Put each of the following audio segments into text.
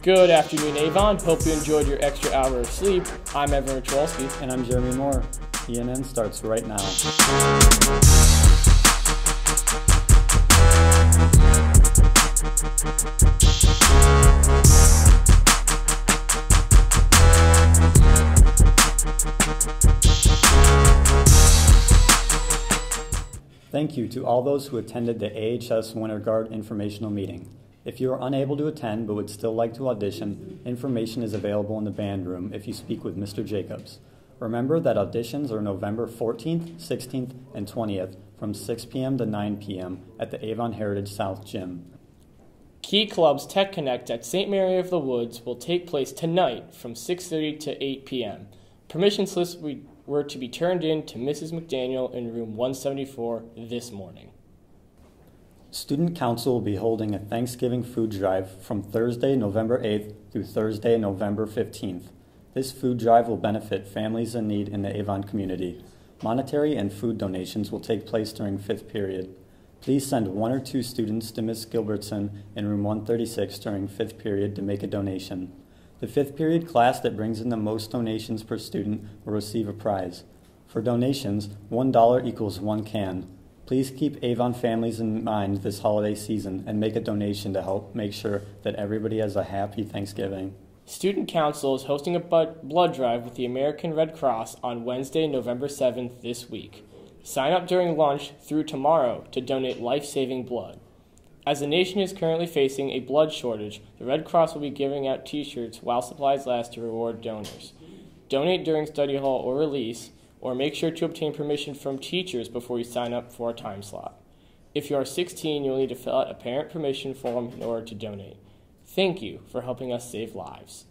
Good afternoon, Avon. Hope you enjoyed your extra hour of sleep. I'm Avon. And I'm Jereme Moore. ENN starts right now. Thank you to all those who attended the AHS Winter Guard informational meeting. If you are unable to attend but would still like to audition, information is available in the band room if you speak with Mr. Jacobs. Remember that auditions are November 14th, 16th, and 20th from 6 p.m. to 9 p.m. at the Avon Heritage South Gym. Key Club's Tech Connect at St. Mary of the Woods will take place tonight from 6:30 to 8 p.m. Permission slips were to be turned in to Mrs. McDaniel in room 174 this morning. Student Council will be holding a Thanksgiving food drive from Thursday, November 8th through Thursday, November 15th. This food drive will benefit families in need in the Avon community. Monetary and food donations will take place during 5th period. Please send 1 or 2 students to Ms. Gilbertson in room 136 during 5th period to make a donation. The 5th period class that brings in the most donations per student will receive a prize. For donations, $1 equals 1 can. Please keep Avon families in mind this holiday season and make a donation to help make sure that everybody has a happy Thanksgiving. Student Council is hosting a blood drive with the American Red Cross on Wednesday, November 7th this week. Sign up during lunch through tomorrow to donate life-saving blood. As the nation is currently facing a blood shortage, the Red Cross will be giving out T-shirts while supplies last to reward donors. Donate during study hall or release, or make sure to obtain permission from teachers before you sign up for a time slot. If you are 16, you'll need to fill out a parent permission form in order to donate. Thank you for helping us save lives.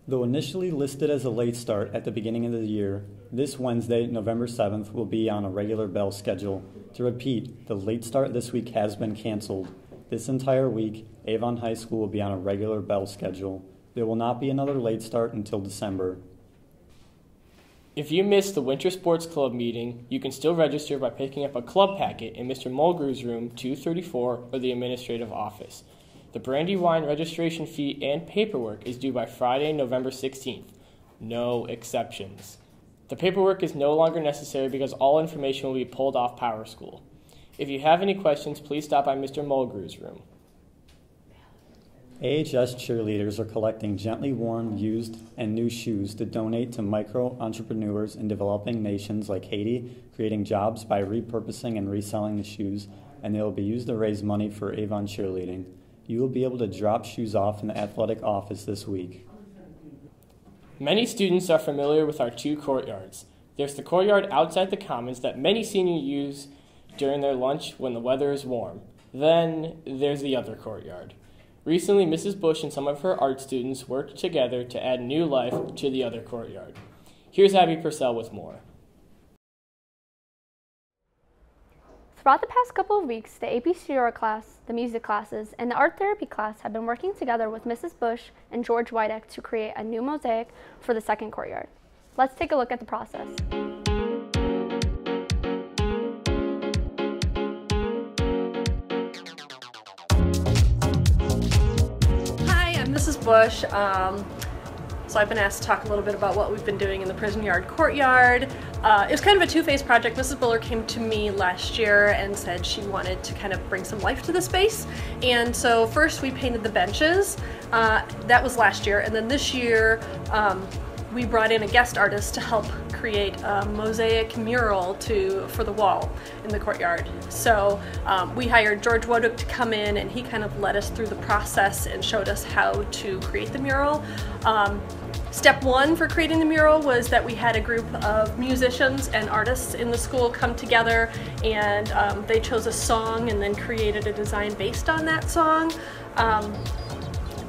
Though initially listed as a late start at the beginning of the year, this Wednesday, November 7th, will be on a regular bell schedule. To repeat, the late start this week has been canceled. This entire week, Avon High School will be on a regular bell schedule. There will not be another late start until December. If you missed the Winter Sports Club meeting, you can still register by picking up a club packet in Mr. Mulgrew's room 234 or the administrative office. The Brandywine registration fee and paperwork is due by Friday, November 16th. No exceptions. The paperwork is no longer necessary because all information will be pulled off Power School. If you have any questions, please stop by Mr. Mulgrew's room. AHS cheerleaders are collecting gently worn, used, and new shoes to donate to micro-entrepreneurs in developing nations like Haiti, creating jobs by repurposing and reselling the shoes, and they will be used to raise money for Avon cheerleading. You will be able to drop shoes off in the athletic office this week. Many students are familiar with our 2 courtyards. There's the courtyard outside the Commons that many seniors use during their lunch when the weather is warm. Then there's the other courtyard. Recently, Mrs. Bush and some of her art students worked together to add new life to the other courtyard. Here's Abby Purcell with more. Throughout the past couple of weeks, the APC art class, the music classes, and the art therapy class have been working together with Mrs. Bush and George Wydeck to create a new mosaic for the second courtyard. Let's take a look at the process. Hi, I'm Mrs. Bush. So I've been asked to talk a little bit about what we've been doing in the prison yard courtyard. It was kind of a two-phase project. Mrs. Buller came to me last year and said she wanted to kind of bring some life to the space. And so first we painted the benches. That was last year. And then this year we brought in a guest artist to help create a mosaic mural for the wall in the courtyard. So we hired George Woduk to come in, and he kind of led us through the process and showed us how to create the mural. Step one for creating the mural was that we had a group of musicians and artists in the school come together, and they chose a song and then created a design based on that song.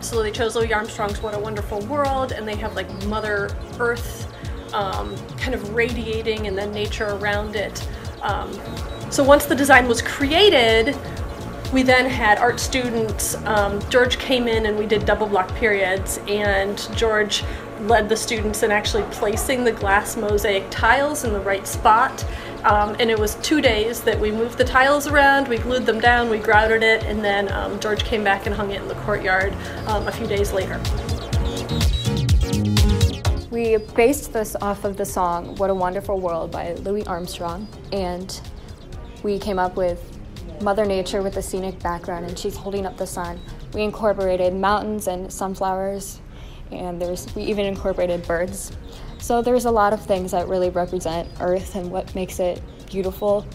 So they chose Louis Armstrong's What a Wonderful World, and they have like Mother Earth kind of radiating and then nature around it. So once the design was created, we then had art students. George came in and we did double block periods, and George led the students in actually placing the glass mosaic tiles in the right spot. And it was 2 days that we moved the tiles around, we glued them down, we grouted it, and then George came back and hung it in the courtyard a few days later. We based this off of the song What a Wonderful World by Louis Armstrong, and we came up with Mother Nature with a scenic background, and she's holding up the sun. We incorporated mountains and sunflowers, and we even incorporated birds. So there's a lot of things that really represent Earth and what makes it beautiful.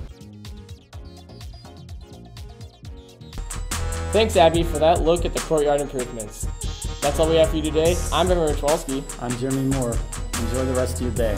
Thanks, Abby, for that look at the courtyard improvements. That's all we have for you today. I'm Evan Richwalski. I'm Jereme Moore. Enjoy the rest of your day.